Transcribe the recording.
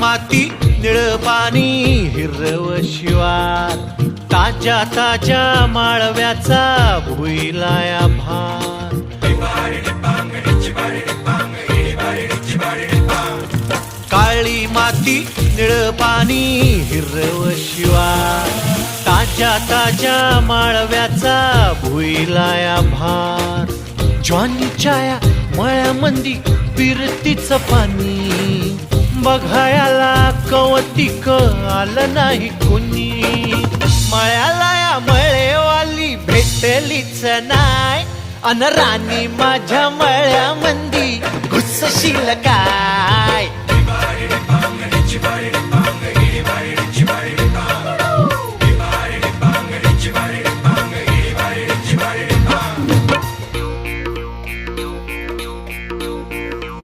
माती निळ पाणी हिरव शिवार, ताज्या ताज्या माळव्याचा भुईलाया भार. काळी माती निळ पाणी हिरव शिवार, ताज्या ताज्या माळव्याचा भुईलाया भार. ज्वानीच्या या मळ्यामंदी फिरतीच पाणी, बघायला कवतिक आलं नाही कोणी. मळ्याला या मळेवाली भेटलीच नाय, अन राणी माझ्या मळ्यामंदी घुसशील काय.